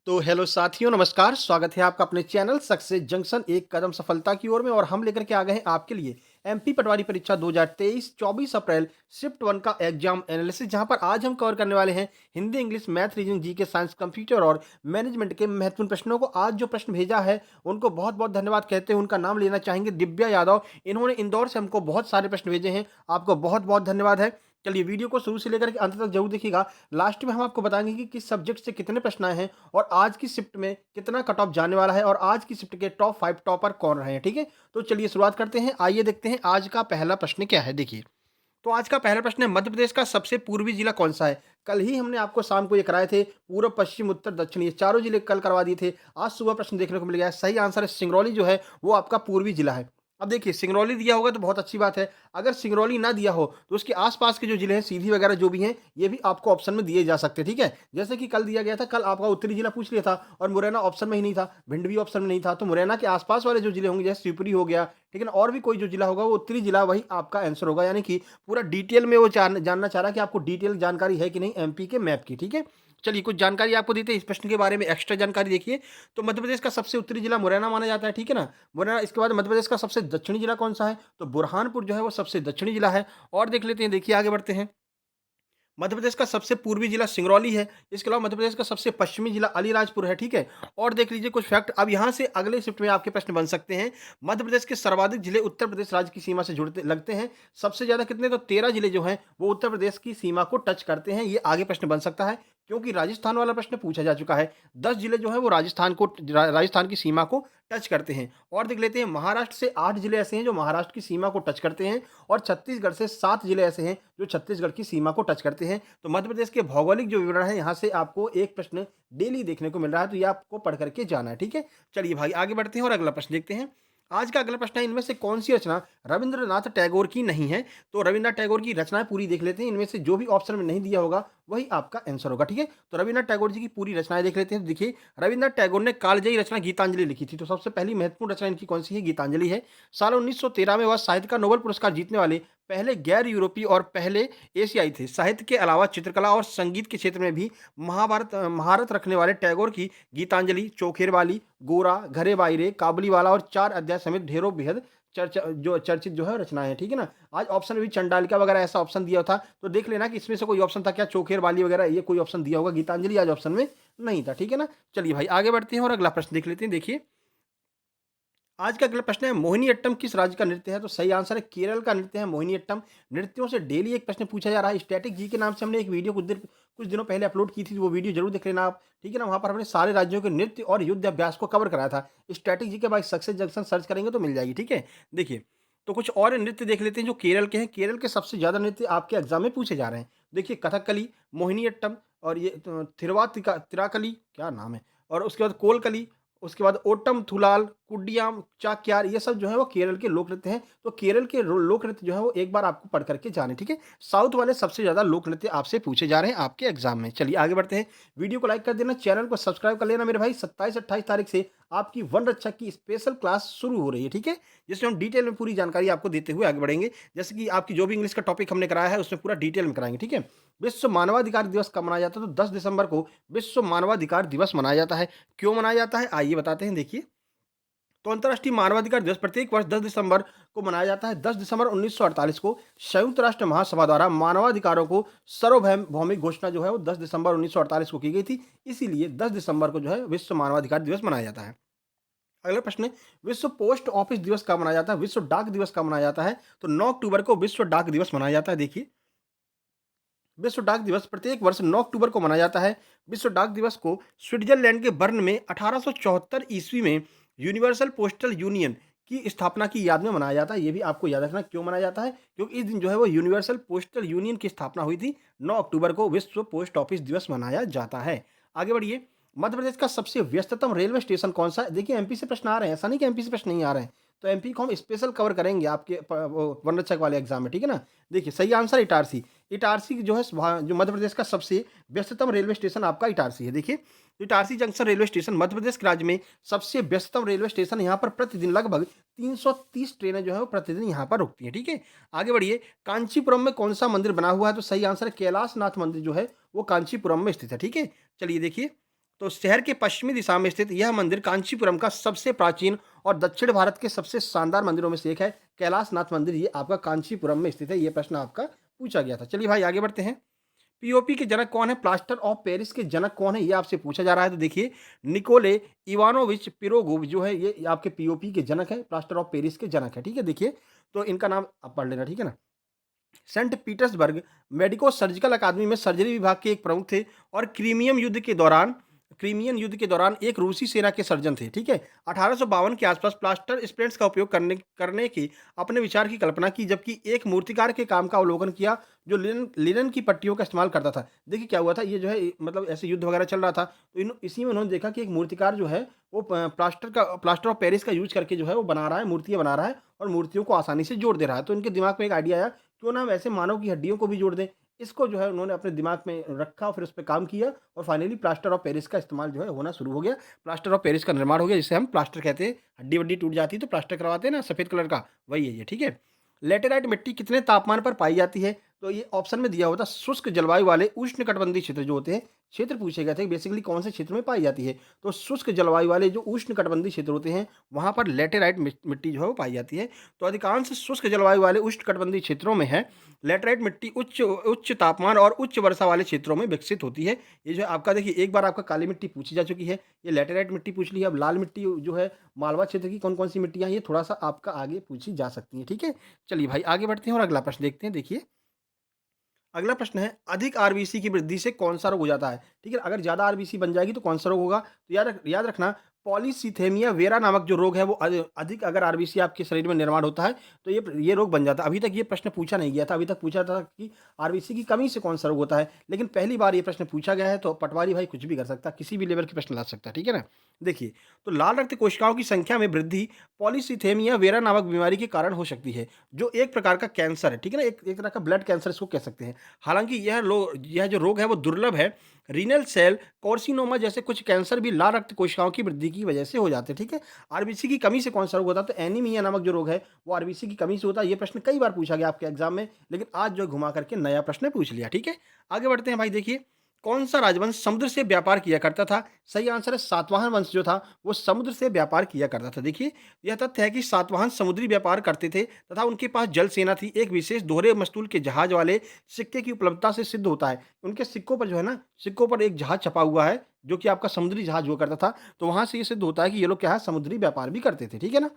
तो हेलो साथियों, नमस्कार। स्वागत है आपका अपने चैनल सक्सेस जंक्शन एक कदम सफलता की ओर में। और हम लेकर के आ गए हैं आपके लिए एमपी पटवारी परीक्षा 2023 24 अप्रैल शिफ्ट 1 का एग्जाम एनालिसिस, जहां पर आज हम कवर करने वाले हैं Hindi, English, math, reasoning, GK, science, computer और मैनेजमेंट के महत्वपूर्ण प्रश्नों को। आज जो प्रश्न भेजा है उनको बहुत बहुत धन्यवाद कहते हैं। उनका नाम लेना चाहेंगे दिव्या यादव। इन्होंने इंदौर से हमको बहुत सारे प्रश्न भेजे हैं। आपको बहुत बहुत धन्यवाद है। चलिए वीडियो को शुरू से लेकर के अंत तक जरूर देखिएगा। लास्ट में हम आपको बताएंगे कि किस सब्जेक्ट से कितने प्रश्न आए हैं और आज की शिफ्ट में कितना कट ऑफ जाने वाला है और आज की शिफ्ट के टॉप 5 टॉपर कौन रहे हैं। ठीक है, तो चलिए शुरुआत करते हैं। आइए देखते हैं आज का पहला प्रश्न क्या है। देखिए, तो आज का पहला प्रश्न है, मध्य प्रदेश का सबसे पूर्वी जिला कौन सा है। कल ही हमने आपको शाम को ये कराए थे, पूर्व, पश्चिम, उत्तर, दक्षिण, ये चारों जिले कल करवा दिए थे। आज सुबह प्रश्न देखने को मिल गया है। सही आंसर है सिंगरौली, जो है वो आपका पूर्वी जिला है। अब देखिए, सिंगरौली दिया होगा तो बहुत अच्छी बात है। अगर सिंगरौली ना दिया हो तो उसके आसपास के जो जिले हैं, सीधी वगैरह जो भी हैं, ये भी आपको ऑप्शन में दिए जा सकते हैं। ठीक है, जैसे कि कल दिया गया था, कल आपका उत्तरी जिला पूछ लिया था और मुरैना ऑप्शन में ही नहीं था, भिंड भी ऑप्शन में नहीं था। तो मुरैना के आसपास वाले जो जिले होंगे, जैसे शिवपुरी हो गया, ठीक है ना, और भी कोई जो जिला होगा वो उत्तरी जिला, वही आपका आंसर होगा। यानी कि पूरा डिटेल में वो जानना चाह रहा है कि आपको डिटेल जानकारी है कि नहीं एमपी के मैप की। ठीक है, चलिए कुछ जानकारी आपको देते हैं इस प्रश्न के बारे में, एक्स्ट्रा जानकारी देखिए। तो मध्य प्रदेश का सबसे उत्तरी जिला मुरैना माना जाता है। ठीक है ना, मुरैना। इसके बाद मध्य प्रदेश का सबसे दक्षिणी जिला कौन सा है, तो बुरहानपुर जो है वो सबसे दक्षिणी जिला है। और देख लेते हैं, देखिए आगे बढ़ते हैं। मध्य प्रदेश का सबसे पूर्वी जिला सिंगरौली है। इसके अलावा मध्य प्रदेश का सबसे पश्चिमी जिला अलीराजपुर है। ठीक है, और देख लीजिए कुछ फैक्ट। अब यहाँ से अगले शिफ्ट में आपके प्रश्न बन सकते हैं। मध्य प्रदेश के सर्वाधिक जिले उत्तर प्रदेश राज्य की सीमा से जुड़ते लगते हैं। सबसे ज्यादा कितने, तो 13 जिले जो हैं वो उत्तर प्रदेश की सीमा को टच करते हैं। ये आगे प्रश्न बन सकता है क्योंकि राजस्थान वाला प्रश्न पूछा जा चुका है। 10 जिले जो है वो राजस्थान की सीमा को टच करते हैं। और देख लेते हैं, महाराष्ट्र से 8 जिले ऐसे हैं जो महाराष्ट्र की सीमा को टच करते हैं और छत्तीसगढ़ से 7 जिले ऐसे हैं जो छत्तीसगढ़ की सीमा को टच करते हैं। तो मध्य प्रदेश के भौगोलिक जो विवरण है, यहाँ से आपको एक प्रश्न डेली देखने को मिल रहा है, तो ये आपको पढ़ करके जाना है। ठीक है, चलिए भाई आगे बढ़ते हैं और अगला प्रश्न देखते हैं। आज का अगला प्रश्न है, इनमें से कौन सी रचना रविंद्रनाथ टैगोर की नहीं है। तो रविन्द्रनाथ टैगोर की रचनाएं पूरी देख लेते हैं। इनमें से जो भी ऑप्शन में नहीं दिया होगा वही आपका आंसर होगा। ठीक है, तो रविन्द्रनाथ टैगोर जी की पूरी रचनाएं देख लेते हैं। तो देखिए, रविन्द्रनाथ टैगोर ने कालजयी रचना गीतांजलि लिखी थी। तो सबसे पहली महत्वपूर्ण रचना इनकी कौन सी है, गीतांजलि है। साल 1913 में वह साहित्य का नोबेल पुरस्कार जीतने वाले पहले गैर यूरोपीय और पहले एशियाई थे। साहित्य के अलावा चित्रकला और संगीत के क्षेत्र में भी महारत रखने वाले टैगोर की गीतांजलि, चोखेर वाली, गोरा, घरे बाइरे, काबुलीवाला और 4 अध्याय समेत ढेरों बेहद चर्चित जो है रचनाएं हैं। ठीक है ना, आज ऑप्शन में भी चंडालिका वगैरह ऐसा ऑप्शन दिया था, तो देख लेना कि इसमें से कोई ऑप्शन था क्या, चोखेर वाली वगैरह, ये कोई ऑप्शन दिया होगा। गीतांजलि आज ऑप्शन में नहीं था। ठीक है ना, चलिए भाई आगे बढ़ते हैं और अगला प्रश्न देख लेते हैं। देखिए, आज का अगला प्रश्न है, मोहिनीअट्टम किस राज्य का नृत्य है। तो सही आंसर है केरल का नृत्य है मोहिनीअट्टम। नृत्यों से डेली एक प्रश्न पूछा जा रहा है। स्टैटिक जी के नाम से हमने एक वीडियो कुछ दिनों पहले अपलोड की थी, वो वीडियो जरूर देख लेना आप। ठीक है ना, वहां पर हमने सारे राज्यों के नृत्य और युद्ध अभ्यास को कवर कराया था। स्टैटिक जी के बाद सक्सेस जंक्शन सर्च करेंगे तो मिल जाएगी। ठीक है, देखिए, तो कुछ और नृत्य देख लेते हैं जो केरल के हैं। केरल के सबसे ज्यादा नृत्य आपके एग्जाम में पूछे जा रहे हैं। देखिए, कथकली, मोहिनीअट्टम और ये तिराकली, क्या नाम है, और उसके बाद कोलकली, उसके बाद ओटम थुलाल, कुडियाम, चाक्यार, ये सब जो है वो केरल के लोक नृत्य हैं। तो केरल के लोक नृत्य जो है वो एक बार आपको पढ़ करके जाने। ठीक है, साउथ वाले सबसे ज्यादा लोक नृत्य आपसे पूछे जा रहे हैं आपके एग्जाम में। चलिए आगे बढ़ते हैं। वीडियो को लाइक कर देना, चैनल को सब्सक्राइब कर लेना मेरे भाई। 27-28 तारीख से आपकी वन रक्षा की स्पेशल क्लास शुरू हो रही है। ठीक है, जिसमें हम डिटेल में पूरी जानकारी आपको देते हुए आगे बढ़ेंगे। जैसे कि आपकी जो भी इंग्लिश का टॉपिक हमने कराया है उसमें पूरा डिटेल में कराएंगे। ठीक है, विश्व मानवाधिकार दिवस कब मनाया जाता है, तो 10 दिसंबर को विश्व मानवाधिकार दिवस मनाया जाता है। क्यों मनाया जाता है, आइए बताते हैं। देखिए, तो अंतर्राष्ट्रीय मानवाधिकार दिवस प्रत्येक वर्ष 10 दिसंबर को मनाया जाता है। 10 दिसंबर 1948 को संयुक्त राष्ट्र महासभा द्वारा मानवाधिकारों को सार्वभौमिक घोषणा जो है वो 10 दिसंबर 1948 को की गई थी। इसीलिए 10 दिसंबर को जो है विश्व मानवाधिकार दिवस मनाया जाता है। अगला प्रश्न है, विश्व पोस्ट ऑफिस दिवस कब मनाया जाता है, विश्व डाक दिवस कब मनाया जाता है। तो 9 अक्टूबर को विश्व डाक दिवस मनाया जाता है। देखिए, विश्व डाक दिवस प्रत्येक वर्ष 9 अक्टूबर को मनाया जाता है। विश्व डाक दिवस को स्विट्जरलैंड के बर्न में 1874 ईस्वी में यूनिवर्सल पोस्टल यूनियन की स्थापना की याद में मनाया जाता है। ये भी आपको याद रखना क्यों मनाया जाता है, क्योंकि इस दिन जो है वो यूनिवर्सल पोस्टल यूनियन की स्थापना हुई थी। 9 अक्टूबर को विश्व पोस्ट ऑफिस दिवस मनाया जाता है। आगे बढ़िए। मध्य प्रदेश का सबसे व्यस्ततम रेलवे स्टेशन कौन सा है। देखिए, एमपी से प्रश्न आ रहे हैं, ऐसा नहीं कि एमपी से प्रश्न नहीं आ रहे हैं। तो एमपी को हम स्पेशल कवर करेंगे आपके वन रक्षक वाले एग्जाम में। ठीक है ना, देखिए सही आंसर इटारसी। इटारसी जो है जो मध्य प्रदेश का सबसे व्यस्ततम रेलवे स्टेशन आपका इटारसी है। देखिए, Itarsi junction railway station Madhya Pradesh के राज्य में सबसे व्यस्ततम रेलवे स्टेशन। यहाँ पर प्रतिदिन लगभग 330 ट्रेनें जो है वो प्रतिदिन यहाँ पर रुकती हैं। ठीक है, आगे बढ़िए। कांचीपुरम में कौन सा मंदिर बना हुआ है, तो सही आंसर है कैलाश नाथ मंदिर जो है वो कांचीपुरम में स्थित है। ठीक है, चलिए देखिए, तो शहर के पश्चिमी दिशा में स्थित यह मंदिर कांचीपुरम का सबसे प्राचीन और दक्षिण भारत के सबसे शानदार मंदिरों में से एक है। कैलाशनाथ मंदिर ये आपका कांचीपुरम में स्थित है। ये प्रश्न आपका पूछा गया था। चलिए भाई आगे बढ़ते हैं। पीओपी के जनक कौन है? प्लास्टर ऑफ पेरिस के जनक कौन है? ये आपसे पूछा जा रहा है। तो देखिए निकोले इवानोविच पिरोगोव जो है ये आपके पीओपी के जनक है, प्लास्टर ऑफ पेरिस के जनक है। ठीक है, देखिए तो इनका नाम आप पढ़ लेना, ठीक है ना। सेंट पीटर्सबर्ग मेडिको सर्जिकल अकादमी में सर्जरी विभाग के एक प्रमुख थे और क्रीमियन युद्ध के दौरान एक रूसी सेना के सर्जन थे। ठीक है, 1852 के आसपास प्लास्टर स्प्लिंट्स का उपयोग करने करने की अपने विचार की कल्पना की, जबकि एक मूर्तिकार के काम का अवलोकन किया जो लिनन की पट्टियों का इस्तेमाल करता था। देखिए क्या हुआ था, ये जो है मतलब ऐसे युद्ध वगैरह चल रहा था, तो इसी में उन्होंने देखा कि एक मूर्तिकार जो है वो प्लास्टर ऑफ पेरिस का यूज करके जो है वो बना रहा है, मूर्तियां बना रहा है और मूर्तियों को आसानी से जोड़ दे रहा है। तो इनके दिमाग में एक आइडिया आया, क्यों ना हम ऐसे मानव की हड्डियों को भी जोड़ दें। इसको जो है उन्होंने अपने दिमाग में रखा और फिर उस पे काम किया और फाइनली प्लास्टर ऑफ पेरिस का इस्तेमाल जो है होना शुरू हो गया। प्लास्टर ऑफ पेरिस का निर्माण हो गया, जिसे हम प्लास्टर कहते हैं। हड्डी-वड्डी टूट जाती है तो प्लास्टर करवाते हैं ना सफ़ेद कलर का, वही है ये, ठीक है। लैटेराइट मिट्टी कितने तापमान पर पाई जाती है? तो ये ऑप्शन में दिया हुआ था, शुष्क जलवायु वाले उष्णकटिबंधीय क्षेत्र जो होते हैं, क्षेत्र पूछे गए थे बेसिकली कौन से क्षेत्र में पाई जाती है। तो शुष्क जलवायु वाले जो उष्णकटिबंधीय क्षेत्र होते हैं, वहाँ पर लैटेराइट मिट्टी जो है वो पाई जाती है। तो अधिकांश शुष्क जलवायु वाले उष्णकटिबंधीय क्षेत्रों में है। लैटेराइट मिट्टी उच्च उच्च तापमान और उच्च वर्षा वाले क्षेत्रों में विकसित होती है। ये जो है आपका देखिए एक बार आपका काली मिट्टी पूछी जा चुकी है, ये लैटेराइट मिट्टी पूछ ली है। अब लाल मिट्टी जो है मालवा क्षेत्र की कौन-कौन सी मिट्टियाँ हैं, ये थोड़ा-सा आपका आगे पूछी जा सकती हैं, ठीक है? चलिए भाई आगे बढ़ते हैं और अगला प्रश्न देखते हैं, देखिए। अगला प्रश्न है, अधिक आरबीसी की वृद्धि से कौन-सा रोग हो जाता है? ठीक है, अगर ज़्यादा आरबीसी बन जाएगी तो कौन-सा रोग होगा? तो याद रखना, पॉलीसिथेमिया वेरा नामक जो रोग है वो अधिक अगर आरबीसी आपके शरीर में निर्माण होता है तो ये रोग बन जाता है। अभी तक ये प्रश्न पूछा नहीं गया था, अभी तक पूछा था कि आरबीसी की कमी से कौन-सा रोग होता है, लेकिन पहली बार ये प्रश्न पूछा गया है तो पटवारी भाई कुछ भी कर सकता है, किसी भी लेवल के प्रश्न ला सकता है, ठीक है ना? देखिए, तो लाल रक्त कोशिकाओं की संख्या में वृद्धि पॉलीसिथेमिया वेरा नामक बीमारी के कारण हो सकती है, जो एक प्रकार का कैंसर है, ठीक है ना? एक तरह का ब्लड कैंसर इसको कह सकते हैं। हालाँकि यह जो रोग है वो दुर्लभ है। रीनल सेल कार्सिनोमा जैसे कुछ कैंसर भी लाल रक्त कोशिकाओं की वृद्धि की वजह से हो जाते हैं, ठीक है? आरबीसी की कमी से कौन-सा रोग होता है? तो एनीमिया नामक जो रोग है, वो आरबीसी की कमी से होता है। ये प्रश्न कई बार पूछा गया आपके एग्ज़ाम में, लेकिन आज जो है घुमा करके नया प्रश्न पूछ लिया, ठीक है? आगे बढ़ते हैं भाई देखिए, कौन-सा राजवंश समुद्र से व्यापार किया करता था? सही आंसर है सातवाहन वंश जो था, वो समुद्र से व्यापार किया करता था। देखिए, यह तथ्य है कि सातवाहन समुद्री व्यापार करते थे तथा उनके पास जल सेना थी। एक विशेष दोहरे मस्तूल के जहाज वाले सिक्के की उपलब्धता से सिद्ध होता है। उनके सिक्कों पर जो है ना, सिक्कों पर एक जहाज छपा हुआ है, जो कि आपका समुद्री जहाज हुआ करता था। तो वहाँ से ये सिद्ध होता है कि ये लोग क्या है, समुद्री व्यापार भी करते थे, ठीक है ना?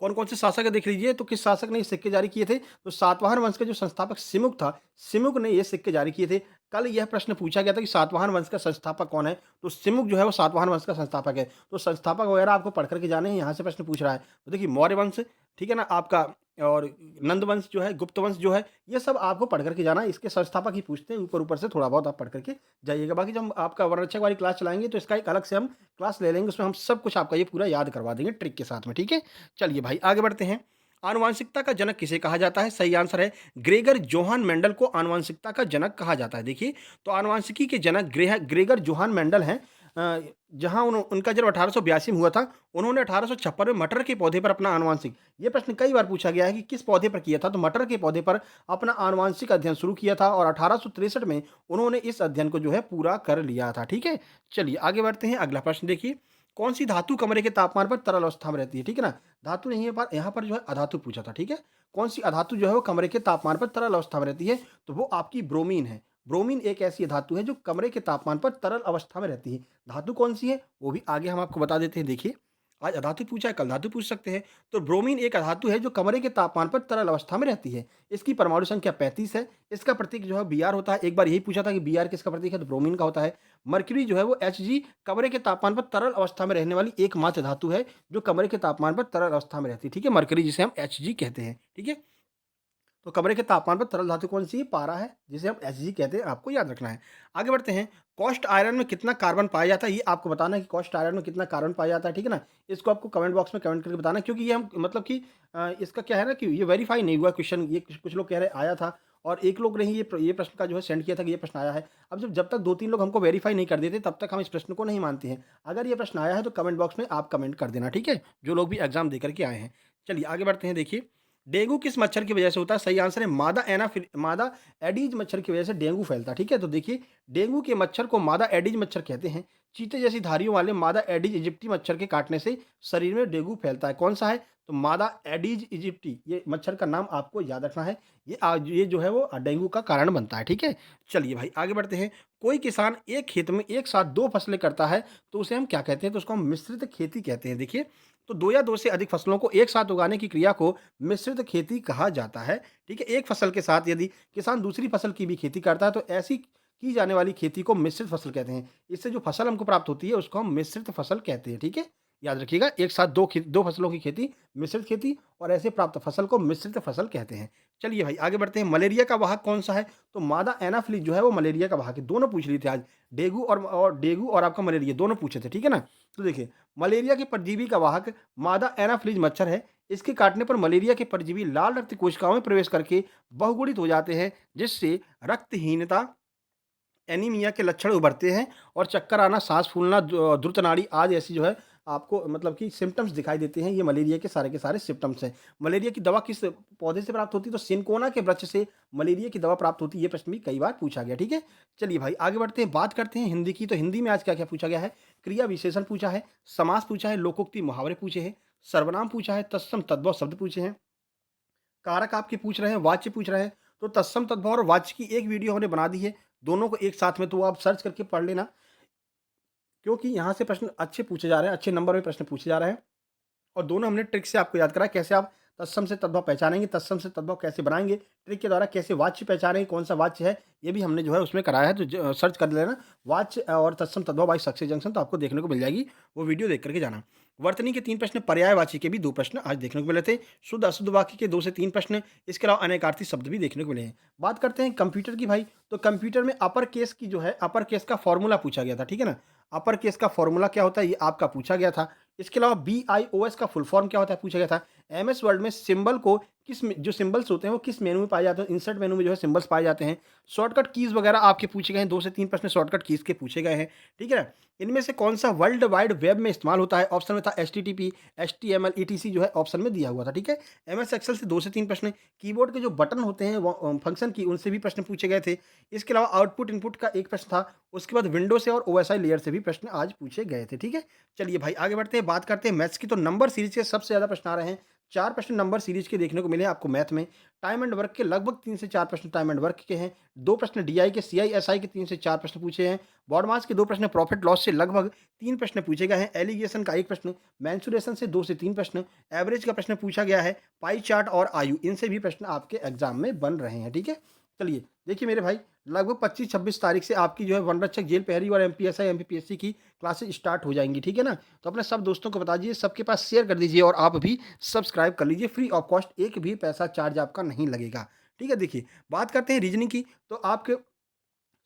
कौन-कौन से शासक है देख लीजिए, तो किस शासक ने ये सिक्के जारी किए थे? तो सातवाहन वंश का जो संस्थापक सिमुक था, सिमुक ने ये सिक्के जारी किए थे। कल यह प्रश्न पूछा गया था कि सातवाहन वंश का संस्थापक कौन है? तो सिमुक जो है वो सातवाहन वंश का संस्थापक है। तो संस्थापक वगैरह आपको पढ़ कर के जाने हैं, यहाँ से प्रश्न पूछ रहा है। तो देखिए मौर्य वंश, ठीक है ना? आपका और नंद वंश जो है, गुप्त वंश जो है, ये सब आपको पढ़ कर के जाना है। इसके संस्थापक ही पूछते हैं, ऊपर-ऊपर से थोड़ा बहुत आप पढ़ कर के जाइएगा। बाकी जब हम आपका वर्णरक्षक वाली क्लास चलाएँगे तो इसका एक अलग से हम क्लास ले लेंगे, उसमें हम सब कुछ आपका ये पूरा याद करवा देंगे ट्रिक के साथ में, ठीक है? चलिए भाई आगे बढ़ते हैं। आनुवांशिकता का जनक किसे कहा जाता है? सही आंसर है ग्रेगर जोहान मेंडल को आनुवांशिकता का जनक कहा जाता है। देखिए, तो आनुवांशिकी के जनक ग्रेगर जोहान मेंडल हैं। जहाँ उनका जन्म 1882 में हुआ था। उन्होंने 1856 में मटर के पौधे पर अपना आनुवांशिक, ये प्रश्न कई बार पूछा गया है कि किस पौधे पर किया था? तो मटर के पौधे पर अपना आनुवांशिक अध्ययन शुरू किया था और 1863 में उन्होंने इस अध्ययन को जो है पूरा कर लिया था, ठीक है? चलिए आगे बढ़ते हैं, अगला प्रश्न देखिए। कौन सी धातु कमरे के तापमान पर तरल अवस्था में रहती है? ठीक है ना? धातु नहीं है, पर यहाँ पर जो है अधातु पूछा था, ठीक है? कौन सी अधातु जो है वो कमरे के तापमान पर तरल अवस्था में रहती है? तो वो आपकी ब्रोमीन है। ब्रोमीन एक ऐसी धातु है जो कमरे के तापमान पर तरल अवस्था में रहती है। धातु कौन सी है? वो भी आगे हम आपको बता देते हैं, देखिए। आज अधातु पूछा है, कल धातु पूछ सकते हैं। तो ब्रोमीन एक अधातु है जो कमरे के तापमान पर तरल अवस्था में रहती है। इसकी परमाणु संख्या 35 है। इसका प्रतीक जो है Br होता है। एक बार यही पूछा था कि Br किसका प्रतीक है? तो ब्रोमीन का होता है। मरक्यूरी जो है वो Hg कमरे के तापमान पर तरल अवस्था में रहने वाली एकमात्र धातु है जो कमरे के तापमान पर तरल अवस्था में रहती है, ठीक है? मरकरी जिसे हम Hg कहते हैं, ठीक है? तो कमरे के तापमान पर तरल धातु कौन सी है? पारा है, जिसे हम Hg कहते हैं, आपको याद रखना है। आगे बढ़ते हैं, कॉस्ट आयरन में कितना कार्बन पाया जाता है? ये आपको बताना है कि कॉस्ट आयरन में कितना कार्बन पाया जाता है, ठीक है ना? इसको आपको कमेंट बॉक्स में कमेंट करके बताना है, क्योंकि ये हम मतलब कि इसका क्या है ना कि ये वेरीफाई नहीं हुआ क्वेश्चन, ये कुछ लोग कह रहे आया था और एक लोग ने ही ये प्रश्न का जो है सेंड किया था कि ये प्रश्न आया है। अब जब तक 2-3 लोग हमको वेरीफाई नहीं कर देते, तब तक हम इस प्रश्न को नहीं मानते हैं। अगर ये प्रश्न आया है तो कमेंट बॉक्स में आप कमेंट कर देना, ठीक है? जो लोग भी एग्ज़ाम दे कर के आए हैं। चलिए आगे बढ़ते हैं, देखिए। डेंगू किस मच्छर की वजह से होता है? सही आंसर है मादा एडीज मच्छर की वजह से डेंगू फैलता है, ठीक है? तो देखिए, डेंगू के मच्छर को मादा एडीज मच्छर कहते हैं। चीते जैसी धारियों वाले मादा एडीज इजिप्टी मच्छर के काटने से शरीर में डेंगू फैलता है। कौन-सा है? तो मादा एडीज इजिप्टी, ये मच्छर का नाम आपको याद रखना है। ये जो है वो डेंगू का कारण बनता है, ठीक है? चलिए भाई आगे बढ़ते हैं। कोई किसान एक खेत में एक साथ 2 फसलें करता है, तो उसे हम क्या कहते हैं? तो उसको हम मिश्रित खेती कहते हैं। देखिए, तो 2 या 2 से अधिक फसलों को एक साथ उगाने की क्रिया को मिश्रित खेती कहा जाता है, ठीक है? एक फसल के साथ यदि किसान दूसरी फसल की भी खेती करता है, तो ऐसी की जाने वाली खेती को मिश्रित फसल कहते हैं। इससे जो फसल हमको प्राप्त होती है, उसको हम मिश्रित फसल कहते हैं, ठीक है? याद रखिएगा, एक साथ 2 फसलों की खेती मिश्रित खेती और ऐसे प्राप्त फसल को मिश्रित फसल कहते हैं। चलिए भाई आगे बढ़ते हैं। मलेरिया का वाहक कौन-सा है? तो मादा एनाफ्लिस जो है वो मलेरिया का वाहक है। दोनों पूछ लिए थे आज, डेंगू और आपका मलेरिया दोनों पूछे थे, ठीक है ना? तो देखिए, मलेरिया के परजीवी का वाहक मादा एनाफ्लिज मच्छर है। इसके काटने पर मलेरिया के परजीवी लाल रक्त कोशिकाओं में प्रवेश करके बहुगुणित हो जाते हैं, जिससे रक्तहीनता, एनीमिया के लक्षण उभरते हैं और चक्कर आना, सांस फूलना, द्रुत नाड़ी आदि ऐसी जो है आपको मतलब कि सिम्पटम्स दिखाई देते हैं। ये मलेरिया के सारे सिम्पटम्स हैं। मलेरिया की दवा किस पौधे से प्राप्त होती है? तो सिनकोना के वृक्ष से मलेरिया की दवा प्राप्त होती है। ये प्रश्न भी कई बार पूछा गया, ठीक है? चलिए भाई आगे बढ़ते हैं, बात करते हैं हिंदी की। तो हिंदी में आज क्या-क्या पूछा गया है? क्रिया विशेषण पूछा है, समास पूछा है, लोकोक्ति मुहावरे पूछे हैं, सर्वनाम पूछा है, तत्सम तद्भव शब्द पूछे हैं, कारक आपके पूछ रहे हैं, वाच्य पूछ रहे हैं। तो तत्सम तद्भव और वाच्य की एक वीडियो हमने बना दी है, दोनों को एक साथ में, तो वो आप सर्च करके पढ़ लेना, क्योंकि यहाँ से प्रश्न अच्छे पूछे जा रहे हैं, अच्छे नंबर में प्रश्न पूछे जा रहे हैं। और दोनों हमने ट्रिक से आपको याद कराया, कैसे आप तत्सम से तद्भव पहचानेंगे, तत्सम से तद्भव कैसे बनाएँगे, ट्रिक के द्वारा कैसे वाच्य पहचानेंगे, कौन-सा वाच्य है, ये भी हमने जो है उसमें कराया है। तो सर्च कर लेना वाच्य और तत्सम तद्भव बाय सक्सेस जंक्शन, तो आपको देखने को मिल जाएगी, वो वीडियो देख कर के जाना। वर्तनी के 3 प्रश्न, पर्यायवाची के भी 2 प्रश्न आज देखने को मिले थे, शुद्ध अशुद्ध वाक्य के 2 से 3 प्रश्न, इसके अलावा अनेकार्थी शब्द भी देखने को मिले हैं। बात करते हैं कंप्यूटर की भाई, तो कंप्यूटर में अपर केस की जो है, अपर केस का फ़ॉर्मूला पूछा गया था, ठीक है ना? अपर केस का फ़ॉर्मूला क्या होता है, ये आपका पूछा गया था। इसके अलावा बीआईओएस का फुल फॉर्म क्या होता है, पूछा गया था। एमएस वर्ड में सिंबल को जो सिंबल्स होते हैं वो किस मेनू में पाए जाते हैं? इंसर्ट मेनू में जो है सिंबल्स पाए जाते हैं। शॉर्टकट कीज़ वगैरह आपके पूछे गए हैं, 2 से 3 प्रश्न शॉर्टकट कीज़ के पूछे गए हैं, ठीक है ना? इनमें से कौन-सा वर्ल्ड वाइड वेब में इस्तेमाल होता है? ऑप्शन में था एचटीटीपी, एचटीएमएल, ईटीसी जो है ऑप्शन में दिया हुआ था, ठीक है? एमएस एक्सेल से 2 से 3 प्रश्न, कीबोर्ड के जो बटन होते हैं वो फंक्शन की, उनसे भी प्रश्न पूछे गए थे। इसके अलावा आउटपुट इनपुट का एक प्रश्न था। उसके बाद विंडो से और ओएसआई लेयर से भी प्रश्न आज पूछे गए थे, ठीक है? चलिए भाई आगे बढ़ते हैं, बात करते हैं मैथ्स की। तो नंबर सीरीज़ के सबसे ज़्यादा प्रश्न आ रहे हैं। 4 प्रश्न नंबर सीरीज़ के देखने को मिले हैं आपको मैथ में। टाइम एंड वर्क के लगभग 3 से 4 प्रश्न टाइम एंड वर्क के हैं। 2 प्रश्न डीआई के, सीआईएसआई के 3 से 4 प्रश्न पूछे हैं। बॉड मास के 2 प्रश्न, प्रॉफिट लॉस से लगभग 3 प्रश्न पूछे गए हैं। एलिगेशन का 1 प्रश्न, मेंसुरेशन से 2 से 3 प्रश्न, एवरेज का प्रश्न पूछा गया है। पाई चार्ट और आयु, इनसे भी प्रश्न आपके एग्ज़ाम में बन रहे हैं, ठीक है? चलिए, देखिए मेरे भाई, लगभग 25-26 तारीख से आपकी जो है वनरक्षक, जेल प्रहरी और एमपीएसआई, एमपीपीएससी की क्लासेस स्टार्ट हो जाएँगी, ठीक है ना? तो अपने सब दोस्तों को बता दीजिए, सबके पास शेयर कर दीजिए और आप भी सब्सक्राइब कर लीजिए, फ्री ऑफ कॉस्ट, एक भी पैसा चार्ज आपका नहीं लगेगा, ठीक है? देखिए, बात करते हैं रीज़निंग की, तो आपके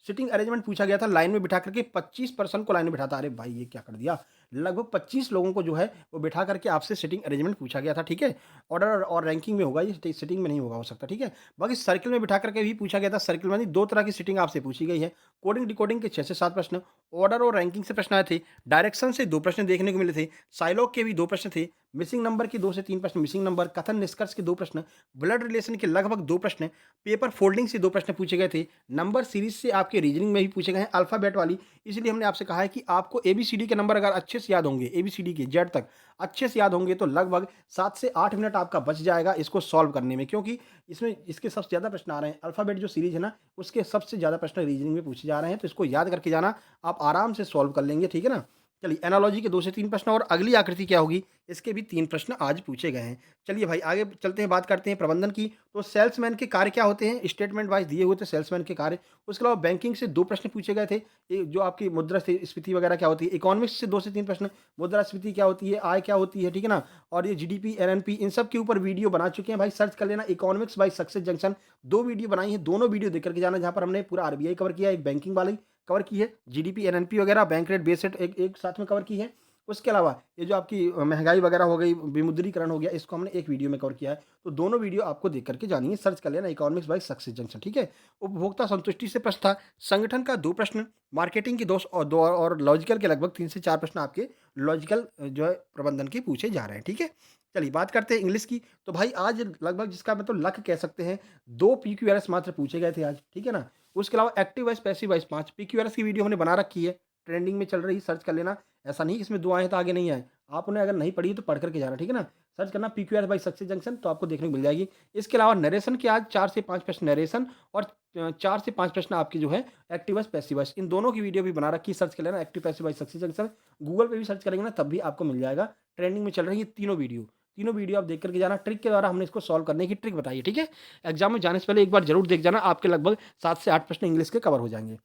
सिटिंग अरेंजमेंट पूछा गया था, लाइन में बिठा करके 25 पर्सन को लाइन में बिठाता। अरे भाई, ये क्या कर दिया? लगभग 25 लोगों को जो है वो बिठा करके आपसे सिटिंग अरेंजमेंट पूछा गया था, ठीक है? ऑर्डर और रैंकिंग में होगा ये, सिटिंग में नहीं होगा हो सकता, ठीक है? बाकी सर्किल में बिठा करके भी पूछा गया था। सर्किल में 2 तरह की सिटिंग आपसे पूछी गई है। कोडिंग डिकोडिंग के 6 से 7 प्रश्न, ऑर्डर और रैंकिंग से प्रश्न आए थे। डायरेक्शन से 2 प्रश्न देखने को मिले थे। साइलॉग के भी 2 प्रश्न थे। मिसिंग नंबर के 2 से 3 प्रश्न, मिसिंग नंबर, कथन निष्कर्ष के 2 प्रश्न, ब्लड रिलेशन के लगभग 2 प्रश्न, पेपर फोल्डिंग से 2 प्रश्न पूछे गए थे। नंबर सीरीज से आपके रीजनिंग में भी पूछे गए हैं, अल्फ़ाबेट वाली। इसलिए हमने आपसे कहा है कि आपको एबीसीडी के नंबर अगर अच्छे से याद होंगे, एबीसीडी के जेड तक अच्छे से याद होंगे, तो लगभग 7 से 8 मिनट आपका बच जाएगा इसको सॉल्व करने में, क्योंकि इसमें इसके सबसे ज़्यादा प्रश्न आ रहे हैं। अल्फ़ाबेट जो सीरीज़ है ना, उसके सबसे ज़्यादा प्रश्न रीजनिंग में पूछे जा रहे हैं, तो इसको याद करके जाना, आप आराम से सॉल्व कर लेंगे, ठीक है ना? चलिए, एनालॉजी के 2 से 3 प्रश्न और अगली आकृति क्या होगी, इसके भी 3 प्रश्न आज पूछे गए हैं। चलिए भाई आगे चलते हैं, बात करते हैं प्रबंधन की। तो सेल्समैन के कार्य क्या होते हैं? स्टेटमेंट वाइज़ दिए हुए थे सेल्समैन के कार्य। उसके अलावा बैंकिंग से 2 प्रश्न पूछे गए थे। जो आपकी मुद्रास्फीति वगैरह क्या होती है? इकोनॉमिक्स से 2 से 3 प्रश्न, मुद्रास्फीति क्या होती है? आय क्या होती है? ठीक है ना? और ये जीडीपी, एनएनपी, इन सब के ऊपर वीडियो बना चुके हैं भाई, सर्च कर लेना, economics by success junction. 2 video बनाई हैं, दोनों वीडियो देख कर के जाना, जहाँ पर हमने पूरा आरबीआई कवर किया है, एक बैंकिंग वाली कवर की है, जीडीपी, एनएनपी वगैरह, बैंक रेट, बेस रेट एक एक साथ में कवर की है। उसके अलावा ये जो आपकी महँगाई वगैरह हो गई, विमुद्रीकरण हो गया, इसको हमने एक वीडियो में कवर किया है। तो दोनों वीडियो आपको देख कर के जानी है, सर्च कर लेना इकोनॉमिक्स बाय सक्सेस जंक्शन, ठीक है? उपभोक्ता संतुष्टि से प्रश्न था, संगठन का 2 प्रश्न, मार्केटिंग के 2 और लॉजिकल के लगभग 3 से 4 प्रश्न आपके लॉजिकल जो है प्रबंधन के पूछे जा रहे हैं, ठीक है? चलिए बात करते हैं इंग्लिश की। तो भाई आज लगभग जिसका मतलब लक कह सकते हैं 2 पीक्यूआरएस मात्र पूछे गए थे आज, ठीक है ना? उसके अलावा active voice, passive voice 5 PQRS की वीडियो हमने बना रखी है, ट्रेंडिंग में चल रही है, सर्च कर लेना। ऐसा नहीं कि इसमें 2 आए हैं तो आगे नहीं आए। आपने अगर नहीं पढ़ी है तो पढ़ कर के जाना, ठीक है ना? सर्च करना पीक्यूआरएस बाय सक्सेस जंक्शन तो आपको देखने को मिल जाएगी। इसके अलावा नरेशन के आज 4 से 5 प्रश्न नरेशन और 4 से 5 प्रश्न आपकी जो है active voice, passive voice in दोनों की वीडियो भी बना रखी है, सर्च कर लेना active passive voice success junction. Google पे भी सर्च करेंगे ना तब भी आपको मिल जाएगा। ट्रेंडिंग में चल रही है तीनों वीडियो। तीनों वीडियो आप देख कर के जाना, ट्रिक के द्वारा हमने इसको सॉल्व करने की ट्रिक बताई है, ठीक है? एग्ज़ाम में जाने से पहले एक बार ज़रूर देख जाना, आपके लगभग 7 से 8 प्रश्न इंग्लिश के कवर हो जाएँगे।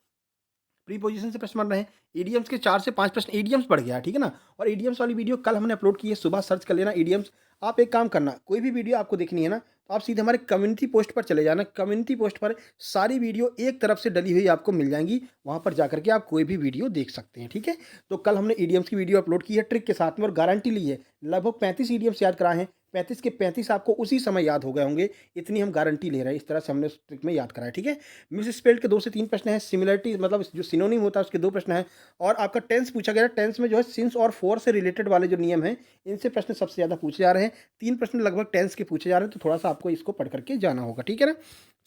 प्रीपोज़िशन से प्रश्न बन रहे हैं, इडियम्स के 4 से 5 प्रश्न इडियम्स बढ़ गया, ठीक है ना? और इडियम्स वाली वीडियो कल हमने अपलोड की है, सुबह सर्च कर लेना इडियम्स। आप एक काम करना, कोई भी वीडियो आपको देखनी है ना, तो आप सीधे हमारे कम्युनिटी पोस्ट पर चले जाना। कम्युनिटी पोस्ट पर सारी वीडियो एक तरफ से डली हुई आपको मिल जाएँगी, वहाँ पर जाकर के आप कोई भी वीडियो देख सकते हैं, ठीक है? तो कल हमने इडियम्स की वीडियो अपलोड की है ट्रिक के साथ में और गारंटी ली है, लगभग 35 इडियम्स याद कराए हैं, 35 के 35 आपको उसी समय याद हो गए होंगे, इतनी हम गारंटी ले रहे हैं, इस तरह से हमने उस ट्रिक में याद कराया, ठीक है? मिसस्पेल्ड के 2 से 3 प्रश्न हैं, सिमिलरिटी मतलब जो सिनोनिम होता है उसके 2 प्रश्न हैं और आपका टेंस पूछा गया है, टेंस में जो है सिंस और फॉर से रिलेटेड वाले जो नियम हैं, इनसे प्रश्न सबसे ज़्यादा पूछे जा रहे हैं। 3 प्रश्न लगभग टेंस के पूछे जा रहे हैं, तो थोड़ा-सा आपको इसको पढ़ कर के जाना होगा, ठीक है ना?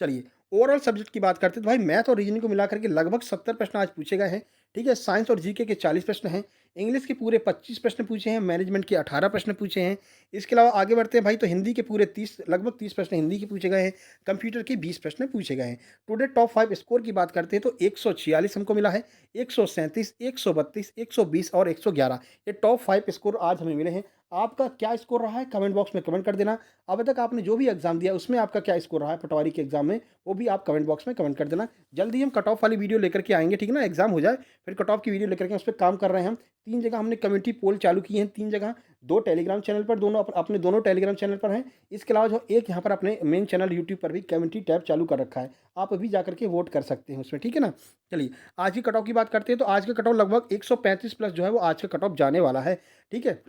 चलिए, ओवरऑल सब्जेक्ट की बात करते हैं तो भाई मैथ और रीजनिंग को मिला कर के लगभग 70 प्रश्न आज पूछे गए हैं, ठीक है? साइंस और जीके के 40 प्रश्न हैं, इंग्लिश के पूरे 25 प्रश्न पूछे हैं, मैनेजमेंट के 18 प्रश्न पूछे हैं। इसके अलावा आगे बढ़ते हैं भाई तो हिंदी के पूरे 30 लगभग 30 प्रश्न हिंदी के पूछे गए हैं, कंप्यूटर के 20 प्रश्न पूछे गए हैं। टुडे टॉप 5 स्कोर की बात करते हैं तो 146 हमको मिला है, 137, 132, 120 और 111 ये टॉप 5 स्कोर आज हमें मिले हैं। आपका क्या स्कोर रहा है कमेंट बॉक्स में कमेंट कर देना। अब तक आपने जो भी एग्ज़ाम दिया उसमें आपका क्या स्कोर रहा है पटवारी के एग्ज़ाम में, वो भी आप कमेंट बॉक्स में कमेंट कर देना। जल्दी ही हम कट ऑफ वाली वीडियो लेकर के आएँगे, ठीक है ना? एग्ज़ाम हो जाए, फिर कट ऑफ की वीडियो लेकर के उस पे काम कर रहे हैं हम। 3 जगह हमने कम्युनिटी पोल चालू किए हैं, 3 जगह, 2 टेलीग्राम चैनल पर, दोनों अपने दोनों टेलीग्राम चैनल पर हैं। इसके अलावा जो एक यहाँ पर अपने मेन चैनल यूट्यूब पर भी कम्युनिटी टैब चालू कर रखा है। आप अभी जाकर के वोट कर सकते हैं उसमें, ठीक है ना? चलिए, आज की कट ऑफ की बात करते हैं तो आज का कट ऑफ लगभग 135 प्लस जो है वो आज का कट ऑफ जाने वाला है, ठीक है?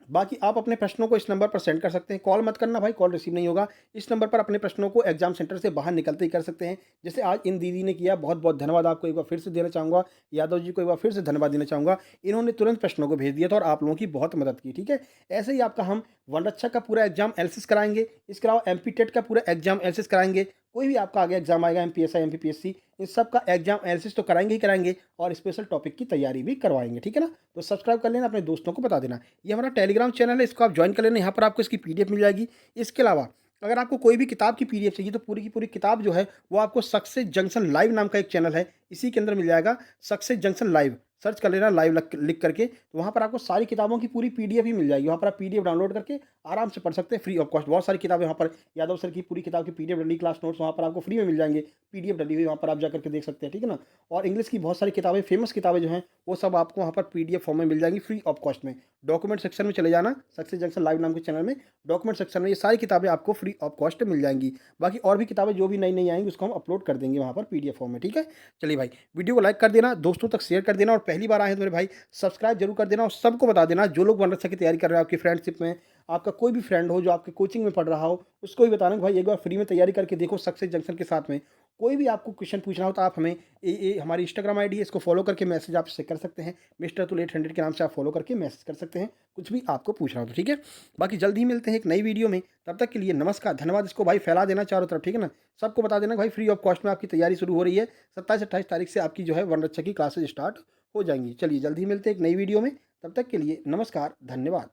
बाकी आप अपने प्रश्नों को इस नंबर पर सेंड कर सकते हैं। कॉल मत करना भाई, कॉल रिसीव नहीं होगा। इस नंबर पर अपने प्रश्नों को एग्जाम सेंटर से बाहर निकलते ही कर सकते हैं। जैसे आज इन दीदी ने किया, बहुत-बहुत धन्यवाद आपको एक बार फिर से देना चाहूँगा। यादव जी को एक बार फिर से धन्यवाद देना चाहूँगा। इन्होंने तुरंत प्रश्नों को भेज दिया था और आप लोगों की बहुत मदद की, ठीक है? ऐसे ही आपका हम वनरक्षक का पूरा एग्जाम एनालिसिस कराएँगे। इसके अलावा एमपी टेट का पूरा एग्जाम एनालिसिस कराएँगे। कोई भी आपका आगे एग्जाम आएगा एमपीएसआई, एमपीपीएससी इन सब का एग्जाम एनालिसिस तो कराएँगे ही कराएँगे और स्पेशल टॉपिक की तैयारी भी करवाएँगे, ठीक है ना? तो सब्सक्राइब कर लेना, अपने दोस्तों को बता देना। ये हमारा टेलीग्राम चैनल है, इसको आप जॉइन कर लेना, यहाँ पर आपको इसकी पीडीएफ मिल जाएगी। इसके अलावा अगर आपको कोई भी किताब की पीडीएफ चाहिए तो पूरी की पूरी किताब जो है वो आपको सक्सेस जंक्शन लाइव नाम का एक चैनल है, इसी के अंदर मिल जाएगा। सक्सेस जंक्शन लाइव सर्च कर लेना, लाइव लिख करके, तो वहाँ पर आपको सारी किताबों की पूरी पीडीएफ ही मिल जाएगी। वहाँ पर आप पीडीएफ डाउनलोड करके आराम से पढ़ सकते हैं फ्री ऑफ कॉस्ट। बहुत सारी किताबें यहाँ पर यादव सर की पूरी किताब की पीडीएफ डली, क्लास नोट्स वहाँ पर आपको फ्री में मिल जाएंगे, पीडीएफ डली हुई, वहाँ पर आप जाकर के देख सकते हैं, ठीक है ना? और इंग्लिश की बहुत सारी किताबें, फेमस किताबें जो हैं वो सब आपको वहाँ पर पीडीएफ फॉर्म में मिल जाएंगी फ्री ऑफ कॉस्ट में। डॉक्यूमेंट सेक्शन में चले जाना, सक्सेस जंक्शन लाइव नाम के चैनल में डॉक्यूमेंट सेक्शन में ये सारी किताबें आपको फ्री ऑफ कॉस्ट मिल जाएंगी। बाकी और भी किताबें जो भी नई नई आएंगी उसको हम अपलोड कर देंगे वहाँ पर पीडीएफ फॉर्म में, ठीक है? चलिए भाई, वीडियो को लाइक कर देना, दोस्तों तक शेयर कर देना और पहली बार आए हैं तो मेरे भाई सब्सक्राइब जरूर कर देना और सबको बता देना। जो लोग वन रक्षा की तैयारी कर रहे हैं आपकी फ्रेंडशिप में, आपका कोई भी फ्रेंड हो जो आपके कोचिंग में पढ़ रहा हो, उसको भी बताना कि भाई एक बार फ्री में तैयारी करके देखो सक्सेस जंक्शन के साथ में। कोई भी आपको क्वेश्चन पूछना हो तो आप हमें हमारी इंस्टाग्राम आईडी है, इसको फॉलो करके मैसेज आप से कर सकते हैं। मिस्टर तुल 800 के नाम से आप फॉलो करके मैसेज कर सकते हैं, कुछ भी आपको पूछना हो तो, ठीक है? बाकी जल्द ही मिलते हैं एक नई वीडियो में, तब तक के लिए नमस्कार, धन्यवाद। इसको भाई फैला देना चारों तरफ, ठीक है ना? सबको बता देना भाई फ्री ऑफ कॉस्ट में आपकी तैयारी शुरू हो रही है। 27-28 तारीख से आपकी जो है वन रक्षा की क्लासेज स्टार्ट हो जाएंगी। चलिए जल्द ही मिलते हैं एक नई वीडियो में, तब तक के लिए नमस्कार, धन्यवाद।